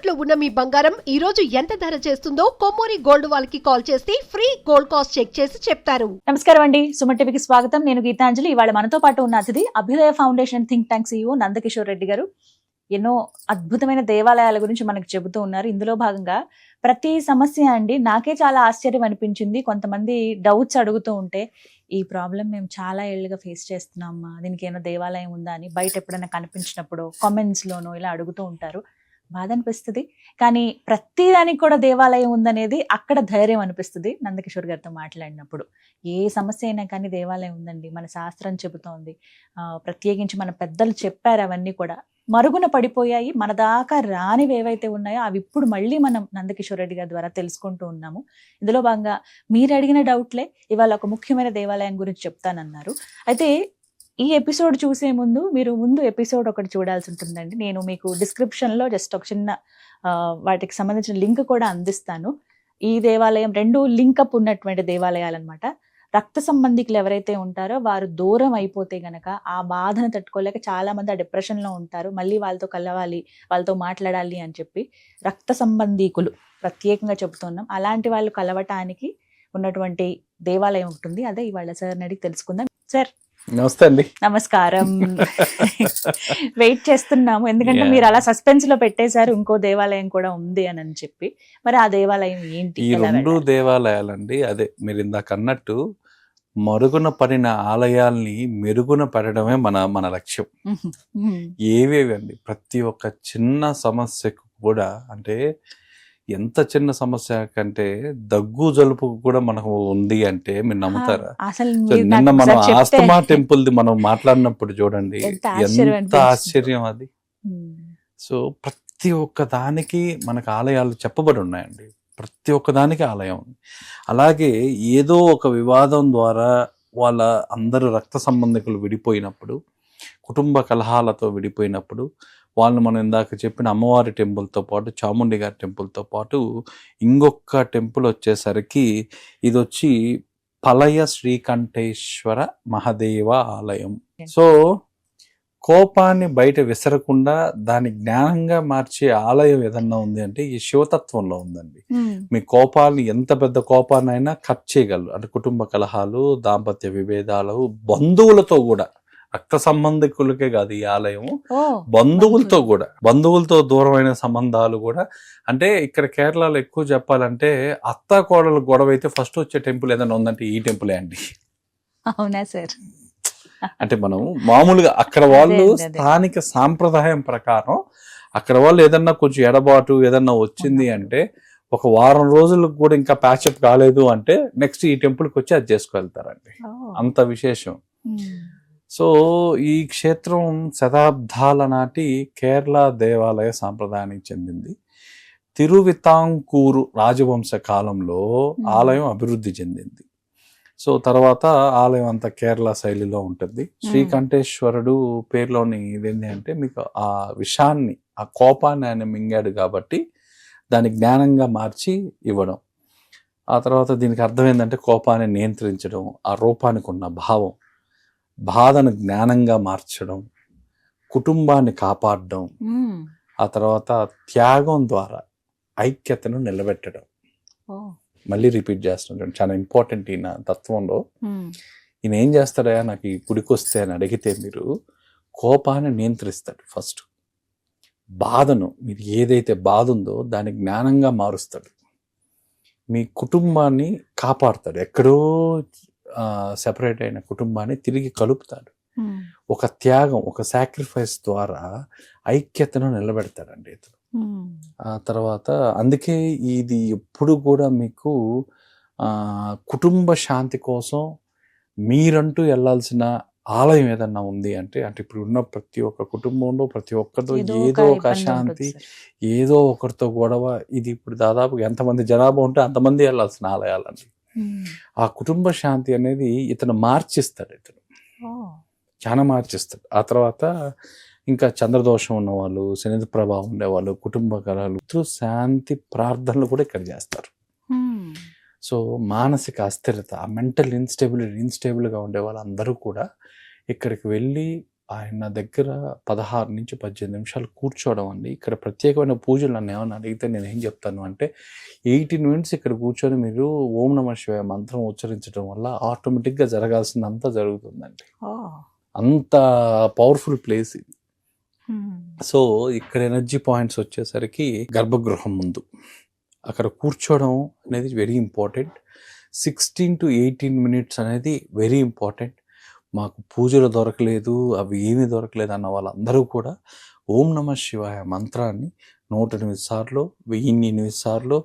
తాకట్టులో ఉన్న మీ బంగారం ఈ రోజు ఎంత ధర చేస్తుందో కొమ్మూరి గోల్డ్ వాళ్ళకి కాల్ చేస్తే ఫ్రీ గోల్డ్ కాస్ట్ చెక్ చేసి చెప్తారు. నమస్కారం అండి, సుమన్ టీవీకి స్వాగతం. నేను గీతాంజలి. ఇవాళ మనతో పాటు ఉన్న అతిథి అభ్యుదయ foundation think tank CEO Nandakishore Reddy గారు. ఎన్నో అద్భుతమైన దేవాలయాల గురించి మనకు చెబుతూ ఉన్నారు. ఇందులో భాగంగా ప్రతి సమస్య అండి నాకే చాలా ఆశ్చర్యం అనిపించింది. కొంతమంది డౌట్స్ అడుగుతూ ఉంటే ఈ ప్రాబ్లం మేము చాలా ఏళ్ళుగా ఫేస్ చేస్తున్నామా, దీనికి ఏమైనా దేవాలయం ఉందా అని బయట ఎప్పుడైనా కనిపించినప్పుడు కామెంట్స్ లోనో ఇలా అడుగుతూ ఉంటారు. బాధ అనిపిస్తుంది. కానీ ప్రతి దానికి కూడా దేవాలయం ఉందనేది అక్కడ ధైర్యం అనిపిస్తుంది. నందకిషోర్ గారితో మాట్లాడినప్పుడు ఏ సమస్య అయినా కానీ దేవాలయం ఉందండి, మన శాస్త్రం చెబుతోంది, ప్రత్యేకించి మన పెద్దలు చెప్పారు. అవన్నీ కూడా మరుగున పడిపోయాయి. మన దాకా రానివి ఏవైతే ఉన్నాయో అవి ఇప్పుడు మళ్ళీ మనం నందకిషోర్ రెడ్డి గారి ద్వారా తెలుసుకుంటూ ఉన్నాము. ఇందులో భాగంగా మీరు అడిగిన డౌట్లే ఇవాళ ఒక ముఖ్యమైన దేవాలయం గురించి చెప్తానన్నారు. అయితే ఈ ఎపిసోడ్ చూసే ముందు మీరు ఎపిసోడ్ ఒకటి చూడాల్సి ఉంటుందండి. నేను మీకు డిస్క్రిప్షన్లో జస్ట్ ఒక చిన్న వాటికి సంబంధించిన లింక్ కూడా అందిస్తాను. ఈ దేవాలయం రెండు లింకప్ ఉన్నటువంటి దేవాలయాలు అనమాట. రక్త సంబంధికులు ఎవరైతే ఉంటారో వారు దూరం అయిపోతే గనక ఆ బాధను తట్టుకోలేక చాలా మంది ఆ డిప్రెషన్లో ఉంటారు. మళ్ళీ వాళ్ళతో కలవాలి, వాళ్ళతో మాట్లాడాలి అని చెప్పి రక్త సంబంధికులు ప్రత్యేకంగా చెబుతున్నాం. అలాంటి వాళ్ళు కలవటానికి ఉన్నటువంటి దేవాలయం ఉంటుంది. అదే ఇవాళ సార్ని అడిగి తెలుసుకుందాం. సార్ నమస్తే అండి. నమస్కారం. వెయిట్ చేస్తున్నాము ఎందుకంటే మీరు అలా సస్పెన్స్ లో పెట్టేశారు ఇంకో దేవాలయం కూడా ఉంది అని చెప్పి. మరి ఆ దేవాలయం ఏంటి? ఈ రెండు దేవాలయాలండి అదే మీరు ఇందాక అన్నట్టు మరుగున పడిన ఆలయాల్ని మెరుగున పడడమే మన లక్ష్యం. ఏవేవి అండి, ప్రతి ఒక్క చిన్న సమస్యకు కూడా, అంటే ఎంత చిన్న సమస్య కంటే దగ్గు జలుపు కూడా మనకు ఉంది అంటే మీరు నమ్ముతారా? నిన్న మనం ఆస్తమా టెంపుల్ ది మనం మాట్లాడినప్పుడు చూడండి ఎంత ఆశ్చర్యం అది. సో ప్రతి ఒక్క దానికి మనకు ఆలయాలు చెప్పబడి ఉన్నాయండి. ప్రతి ఒక్క దానికి ఆలయం ఉంది. అలాగే ఏదో ఒక వివాదం ద్వారా వాళ్ళ అందరూ రక్త సంబంధికులు విడిపోయినప్పుడు, కుటుంబ కలహాలతో విడిపోయినప్పుడు వాళ్ళు మనం ఇందాక చెప్పిన అమ్మవారి టెంపుల్తో పాటు చాముండి గారి టెంపుల్తో పాటు ఇంకొక టెంపుల్ వచ్చేసరికి ఇది వచ్చి పలయ శ్రీకంఠేశ్వర మహాదేవ ఆలయం. సో కోపాన్ని బయట విసరకుండా దాన్ని జ్ఞానంగా మార్చే ఆలయం ఏదన్నా ఉంది అంటే ఈ శివతత్వంలో ఉందండి. మీ కోపాన్ని, ఎంత పెద్ద కోపాన్నైనా కట్ చేయగలరు. అంటే కుటుంబ కలహాలు, దాంపత్య విభేదాలు, బంధువులతో కూడా, రక్త సంబంధికులకే కాదు ఈ ఆలయం, బంధువులతో కూడా, బంధువులతో దూరమైన సంబంధాలు కూడా. అంటే ఇక్కడ కేరళలో ఎక్కువ చెప్పాలంటే అత్త కోడలు గొడవ అయితే ఫస్ట్ వచ్చే టెంపుల్ ఏదైనా ఉందంటే ఈ టెంపులే అండి. అవునా సార్? అంటే మనం మామూలుగా అక్కడ వాళ్ళు స్థానిక సాంప్రదాయం ప్రకారం అక్కడ వాళ్ళు ఏదన్నా కొంచెం ఎడబాటు ఏదన్నా వచ్చింది అంటే ఒక వారం రోజులకు కూడా ఇంకా ప్యాచప్ కాలేదు అంటే నెక్స్ట్ ఈ టెంపుల్కి వచ్చి అది చేసుకువెళ్తారండి. అంత విశేషం. సో ఈ క్షేత్రం శతాబ్దాల నాటి కేరళ దేవాలయ సాంప్రదాయానికి చెందింది. తిరువితాంకూరు రాజవంశ కాలంలో ఆలయం అభివృద్ధి చెందింది. సో తర్వాత ఆలయం అంతా కేరళ శైలిలో ఉంటుంది. శ్రీకంఠేశ్వరుడు పేరులోని ఇదేంటి అంటే మీకు ఆ విషాన్ని, ఆ కోపాన్ని ఆయన మింగాడు కాబట్టి దాన్ని జ్ఞానంగా మార్చి ఇవ్వడం. ఆ తర్వాత దీనికి అర్థం ఏంటంటే కోపాన్ని నియంత్రించడం, ఆ రూపానికి ఉన్న భావం, బాధను జ్ఞానంగా మార్చడం, కుటుంబాన్ని కాపాడడం, ఆ తర్వాత త్యాగం ద్వారా ఐక్యతను నిలబెట్టడం. మళ్ళీ రిపీట్ చేస్తున్నాడు, చాలా ఇంపార్టెంట్ ఈయన తత్వంలో. ఈయన ఏం చేస్తాడా, నాకు ఈ గుడికొస్తే అని అడిగితే మీరు కోపాన్ని నియంత్రిస్తాడు. ఫస్ట్ బాధను, మీరు ఏదైతే బాధ ఉందో దాన్ని జ్ఞానంగా మారుస్తాడు. మీ కుటుంబాన్ని కాపాడుతాడు. ఎక్కడో సెపరేట్ అయిన కుటుంబాన్ని తిరిగి కలుపుతాడు. ఒక త్యాగం, ఒక సాక్రిఫైస్ ద్వారా ఐక్యతను నిలబెడతాడండి ఇతను. ఆ తర్వాత అందుకే ఇది ఎప్పుడు కూడా మీకు కుటుంబ శాంతి కోసం మీరంటూ వెళ్ళాల్సిన ఆలయం ఏదన్నా ఉంది అంటే, ఇప్పుడు ఉన్న ప్రతి ఒక్క కుటుంబంలో ప్రతి ఒక్కరితో ఏదో ఒక అశాంతి, ఏదో ఒకరితో గొడవ. ఇది ఇప్పుడు దాదాపు ఎంతమంది జనాభా ఉంటే అంతమంది వెళ్ళాల్సిన ఆలయాలండి. ఆ కుటుంబ శాంతి అనేది ఇతను మార్చిస్తాడు. ఇతను చాలా మార్చిస్తాడు. ఆ తర్వాత ఇంకా చంద్రదోషం ఉన్నవాళ్ళు, శని ప్రభావం ఉండేవాళ్ళు, కుటుంబ కలహాలు, శాంతి ప్రార్థనలు కూడా ఇక్కడ చేస్తారు. సో మానసిక అస్థిరత, మెంటల్ ఇన్స్టేబుల్గా ఉండే వాళ్ళందరూ కూడా ఇక్కడికి వెళ్ళి ఆయన దగ్గర 16 నుంచి 18 నిమిషాలు కూర్చోవడం అండి. ఇక్కడ ప్రత్యేకమైన పూజలు నన్ను ఏమన్నా అడిగితే నేను ఏం చెప్తాను అంటే 18 మినిట్స్ ఇక్కడ కూర్చొని మీరు ఓం నమః శివాయ మంత్రం ఉచ్చరించడం వల్ల ఆటోమేటిక్గా జరగాల్సిందంతా జరుగుతుందండి. అంత పవర్ఫుల్ ప్లేస్ ఇది. సో ఇక్కడ ఎనర్జీ పాయింట్స్ వచ్చేసరికి గర్భగృహం ముందు అక్కడ కూర్చోవడం అనేది వెరీ ఇంపార్టెంట్. 16 to 18 మినిట్స్ అనేది వెరీ ఇంపార్టెంట్. మాకు పూజలు దొరకలేదు, అవి ఏమీ దొరకలేదు అన్న వాళ్ళందరూ కూడా ఓం నమః శివాయ మంత్రాన్ని 108 సార్లు, 1008 సార్లు,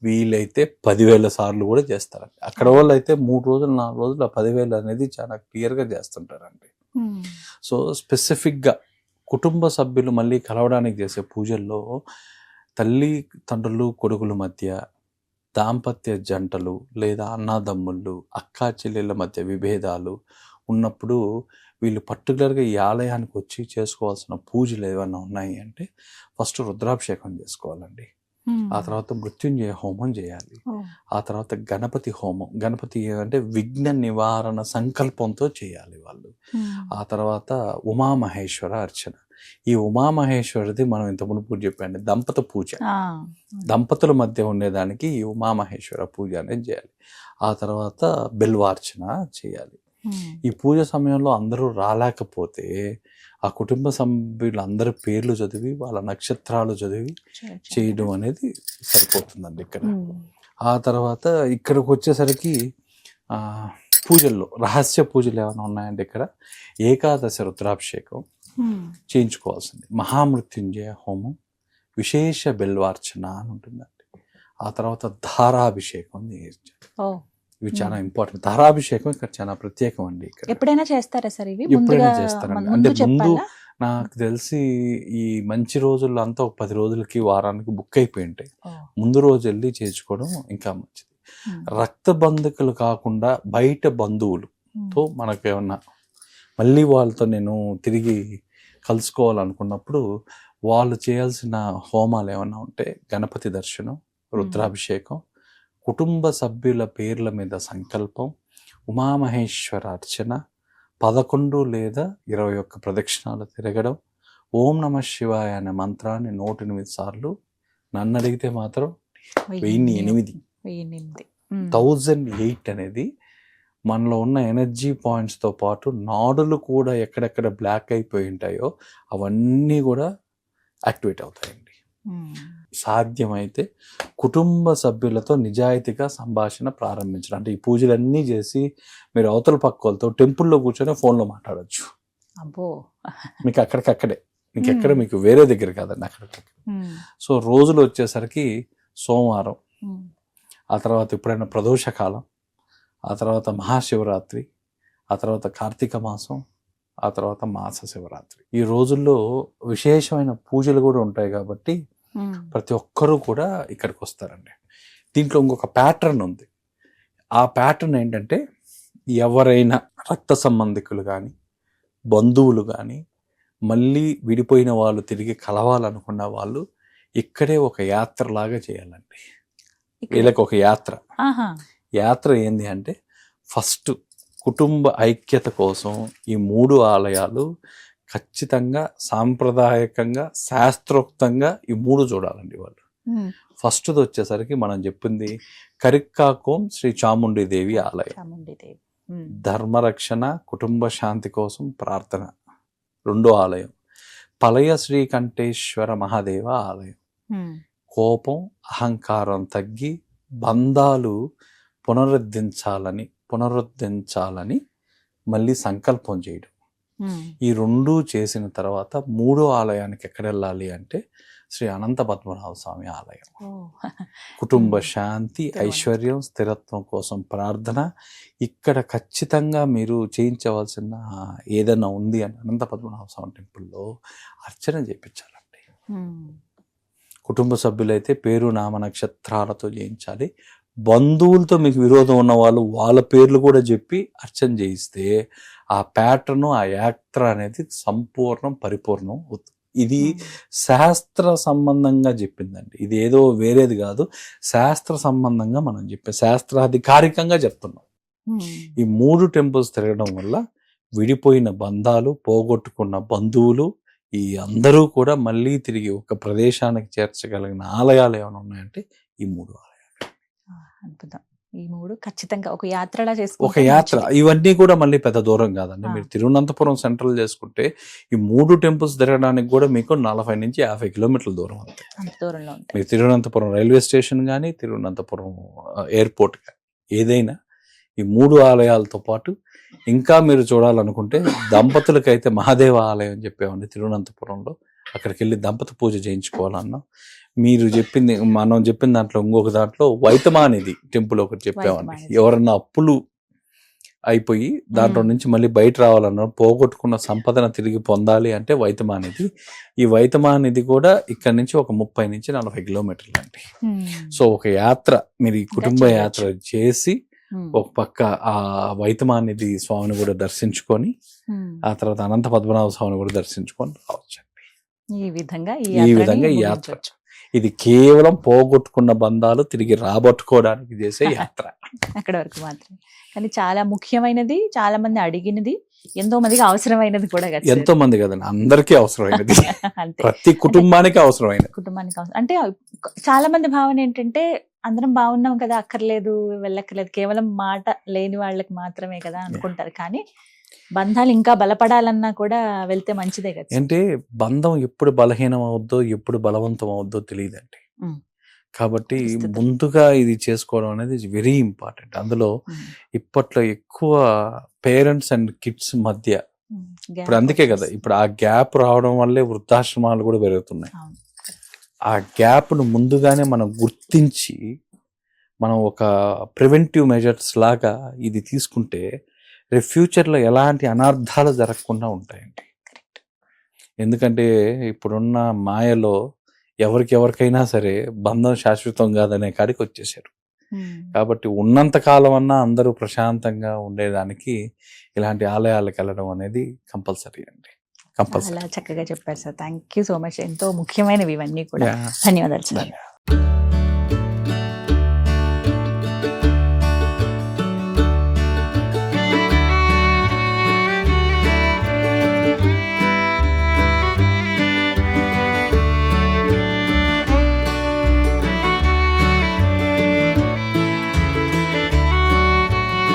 వీలైతే 10,000 సార్లు కూడా చేస్తారండి. అక్కడ వాళ్ళు అయితే 3 రోజులు 4 రోజులు ఆ 10,000 అనేది చాలా క్లియర్గా చేస్తుంటారండి. సో స్పెసిఫిక్గా కుటుంబ సభ్యులు మళ్ళీ కలవడానికి చేసే పూజల్లో తల్లి తండ్రులు కొడుకుల మధ్య, దాంపత్య జంటలు లేదా అన్నాదమ్ముళ్ళు, అక్కా చెల్లెళ్ళ మధ్య విభేదాలు ఉన్నప్పుడు వీళ్ళు పర్టికులర్గా ఈ ఆలయానికి వచ్చి చేసుకోవాల్సిన పూజలు ఏమైనా ఉన్నాయి అంటే ఫస్ట్ రుద్రాభిషేకం చేసుకోవాలండి. ఆ తర్వాత మృత్యుంజయ హోమం చేయాలి. ఆ తర్వాత గణపతి హోమం, గణపతి అంటే విఘ్న నివారణ సంకల్పంతో చేయాలి వాళ్ళు. ఆ తర్వాత ఉమామహేశ్వర అర్చన. ఈ ఉమామహేశ్వరది మనం ఇంత మునుపు చెప్పండి దంపత పూజ, దంపతుల మధ్య ఉండేదానికి ఈ ఉమామహేశ్వర పూజ అనేది చేయాలి. ఆ తర్వాత బిల్వార్చన చేయాలి. ఈ పూజ సమయంలో అందరూ రాలేకపోతే ఆ కుటుంబ సభ్యులందరి పేర్లు చదివి వాళ్ళ నక్షత్రాలు చదివి చేయడం అనేది సరిపోతుందండి ఇక్కడ. ఆ తర్వాత ఇక్కడికి వచ్చేసరికి పూజల్లో రహస్య పూజలు ఏమైనా ఉన్నాయండి. ఇక్కడ ఏకాదశి రుద్రాభిషేకం చేయించుకోవాల్సింది, మహామృత్యుంజయ హోమం, విశేష బిల్వార్చన అని ఉంటుందండి. ఆ తర్వాత ధారాభిషేకం చేయించాలి. ఇవి చాలా ఇంపార్టెంట్. ధారాభిషేకం ఇక్కడ చాలా ప్రత్యేకం అండి. ఇక్కడ ఎప్పుడైనా చేస్తారా సార్ ఇవి? ఎప్పుడైనా చేస్తారండి. అంటే ముందు నాకు తెలిసి ఈ మంచి రోజుల్లో అంతా ఒక 10 రోజులకి వారానికి బుక్ అయిపోయి ఉంటాయి. ముందు రోజు వెళ్ళి చేయించుకోవడం ఇంకా మంచిది. రక్త బంధుకులు కాకుండా బయట బంధువులతో మనకు ఏమన్నా మళ్ళీ వాళ్ళతో నేను తిరిగి కలుసుకోవాలనుకున్నప్పుడు వాళ్ళు చేయాల్సిన హోమాలు ఏమన్నా ఉంటే గణపతి దర్శనం, రుద్రాభిషేకం, కుటుంబ సభ్యుల పేర్ల మీద సంకల్పం, ఉమామహేశ్వర అర్చన, 11 లేదా 21 ప్రదక్షిణాలు తిరగడం, ఓం నమః శివాయ అనే మంత్రాన్ని 108 సార్లు, నన్ను అడిగితే మాత్రం 1008 అనేది మనలో ఉన్న ఎనర్జీ పాయింట్స్తో పాటు నాడులు కూడా ఎక్కడెక్కడ బ్లాక్ అయిపోయి ఉంటాయో అవన్నీ కూడా యాక్టివేట్ అవుతాయండి. సాధ్యమైతే కుటుంబ సభ్యులతో నిజాయితీగా సంభాషణ ప్రారంభించడం. అంటే ఈ పూజలన్నీ చేసి మీరు అవతల పక్కలతో టెంపుల్లో కూర్చొని ఫోన్లో మాట్లాడచ్చు. అబ్బో, మీకు అక్కడికక్కడే, మీకు ఎక్కడ మీకు వేరే దగ్గర కాదండి, అక్కడికక్కడ. సో రోజులు వచ్చేసరికి సోమవారం, ఆ తర్వాత ఎప్పుడైనా ప్రదోషకాలం, ఆ తర్వాత మహాశివరాత్రి, ఆ తర్వాత కార్తీక మాసం, ఆ తర్వాత మాస శివరాత్రి. ఈ రోజుల్లో విశేషమైన పూజలు కూడా ఉంటాయి కాబట్టి ప్రతి ఒక్కరూ కూడా ఇక్కడికి వస్తారండి. దీంట్లో ఇంకొక ప్యాటర్న్ ఉంది. ఆ ప్యాటర్న్ ఏంటంటే ఎవరైనా రక్త సంబంధికులు కానీ బంధువులు కానీ మళ్ళీ విడిపోయిన వాళ్ళు తిరిగి కలవాలనుకున్న వాళ్ళు ఇక్కడే ఒక యాత్రలాగా చేయాలండి. వీళ్ళకి ఒక యాత్ర ఏంది అంటే ఫస్ట్ కుటుంబ ఐక్యత కోసం ఈ 3 ఆలయాలు ఖచ్చితంగా సాంప్రదాయకంగా శాస్త్రోక్తంగా ఈ 3 చూడాలండి వాళ్ళు. ఫస్ట్ది వచ్చేసరికి మనం చెప్పింది కరిక్కాకోం శ్రీ చాముండీదేవి ఆలయం, ధర్మరక్షణ కుటుంబ శాంతి కోసం ప్రార్థన. 2వ ఆలయం పలయ శ్రీకంఠేశ్వర మహాదేవ ఆలయం, కోపం అహంకారం తగ్గి బంధాలు పునరుద్ధరించాలని మళ్ళీ సంకల్పం చేయడం. ఈ 2 చేసిన తర్వాత 3వ ఆలయానికి ఎక్కడ వెళ్ళాలి అంటే శ్రీ అనంత పద్మనాభ స్వామి ఆలయం. కుటుంబ శాంతి, ఐశ్వర్యం, స్థిరత్వం కోసం ప్రార్థన. ఇక్కడ ఖచ్చితంగా మీరు చేయించవలసిన ఏదైనా ఉంది అని అనంత పద్మనాభ స్వామి టెంపుల్లో అర్చన చేయించాలండి. కుటుంబ సభ్యులైతే పేరు నామ నక్షత్రాలతో చేయించాలి. బంధువులతో మీకు విరోధం ఉన్న వాళ్ళు వాళ్ళ పేర్లు కూడా చెప్పి అర్చన చేయిస్తే ఆ ప్యాటర్న్, ఆ యాత్ర అనేది సంపూర్ణం, పరిపూర్ణం అవుతుంది. ఇది శాస్త్ర సంబంధంగా చెప్పిందండి. ఇది ఏదో వేరేది కాదు, శాస్త్ర సంబంధంగా మనం చెప్పే శాస్త్రాధికారికంగా చెప్తున్నాం. ఈ 3 టెంపుల్స్ తిరగడం వల్ల విడిపోయిన బంధాలు, పోగొట్టుకున్న బంధువులు, ఈ అందరూ కూడా మళ్ళీ తిరిగి ఒక ప్రదేశానికి చేర్చగలిగిన ఆలయాలు ఏమైనా ఉన్నాయంటే ఈ 3 ఆలయాలు. అద్భుతం. ఈ 3 ఖచ్చితంగా ఒక యాత్రలా ఒక చేసుకుంటే యాత్ర మంచిది. ఇవన్నీ కూడా మళ్ళీ పెద్ద దూరం కాదండి. ఆ. మీరు తిరువనంతపురం సెంట్రల్ చేసుకుంటే ఈ 3 టెంపుల్స్ తిరగడానికి కూడా మీకు 40 నుంచి 50 కిలోమీటర్ల దూరం అంతే. అంత దూరంలో ఉంటాయి. మీరు తిరువనంతపురం రైల్వే స్టేషన్ కానీ, తిరువనంతపురం ఎయిర్పోర్ట్ కానీ ఏదైనా ఈ 3 ఆలయాలతో పాటు ఇంకా మీరు చూడాలనుకుంటే దంపతులకైతే మహాదేవ ఆలయం అని చెప్పామండి తిరువనంతపురంలో. అక్కడికి వెళ్ళి దంపతి పూజ చేయించుకోవాలన్నా, మీరు చెప్పింది మనం చెప్పిన దాంట్లో ఇంకొక దాంట్లో వైతమానిది టెంపుల్ ఒకటి చెప్పామండి. వైతమానిది. ఎవరన్నా అప్పులు అయిపోయి దాంట్లో నుంచి మళ్ళీ బయట రావాలన్నా, పోగొట్టుకున్న సంపదన తిరిగి పొందాలి అంటే వైతమానిది. ఈ వైతమానిది కూడా ఇక్కడ నుంచి ఒక 30 నుంచి 40 కిలోమీటర్లు అండి. సో ఒక యాత్ర మీరు ఈ కుటుంబ చేయొచ్చు. యాత్ర చేసి ఒక పక్క ఆ వైతమానిది స్వామిని కూడా దర్శించుకొని ఆ తర్వాత అనంత పద్మనాభ స్వామిని కూడా దర్శించుకొని రావచ్చు. ఈ విధంగా ఈ ఈ విధంగా ఈ యాత్ర ముగించవచ్చు. ఇది కేవలం పోగొట్టుకున్న బంధాలు తిరిగి రాబట్టుకోవడానికి చేసే యాత్ర. అక్కడ వరకు మాత్రమే. కానీ చాలా ముఖ్యమైనది, చాలా మంది అడిగినది, ఎంతో మందికి అవసరమైనది కూడా కదా సార్. ఎంతో మంది కదండి, అందరికీ అవసరమైనది. అంతే. ప్రతి కుటుంబానికి అవసరమైనది. కుటుంబానికి అవసరం అంటే చాలా మంది భావన ఏంటంటే అందరం బాగున్నాం కదా, అక్కర్లేదు, వెళ్ళక్కర్లేదు, కేవలం మాట లేని వాళ్ళకి మాత్రమే కదా అనుకుంటారు. కానీ బంధాలు ఇంకా బలపడాలన్నా కూడా వెళ్తే మంచిదే కదా. అంటే బంధం ఎప్పుడు బలహీనం అవుద్దో ఎప్పుడు బలవంతం అవుద్దో తెలియదండి. ఉమ్. కాబట్టి తెలుస్తుంది. ముందుగా ఇది చేసుకోవడం అనేది వెరీ ఇంపార్టెంట్. అందులో ఇప్పట్లో ఎక్కువ పేరెంట్స్ అండ్ కిడ్స్ మధ్య ఇప్పుడు అందుకే కదా ఇప్పుడు ఆ గ్యాప్ రావడం వల్లే వృద్ధాశ్రమాలు కూడా పెరుగుతున్నాయి. అవును. ఆ గ్యాప్ను ముందుగానే మనం గుర్తించి మనం ఒక ప్రివెంటివ్ మెజర్స్ లాగా ఇది తీసుకుంటే రేపు ఫ్యూచర్లో ఎలాంటి అనర్థాలు జరగకుండా ఉంటాయండి. ఎందుకంటే ఇప్పుడున్న మాయలో ఎవరికైనా సరే బంధం శాశ్వతం కాదనే కాడికి వచ్చేసారు. కాబట్టి ఉన్నంత కాలం అన్నా అందరూ ప్రశాంతంగా ఉండేదానికి ఇలాంటి ఆలయాలకు వెళ్ళడం అనేది కంపల్సరీ అండి. కంపల్సరీ. చాలా చక్కగా చెప్పారు sir. Thank you so much. ఎంతో ముఖ్యమైనవి ఇవన్నీ కూడా. Yeah. ధన్యవాదాలు సార్. ధన్యవాదాలు.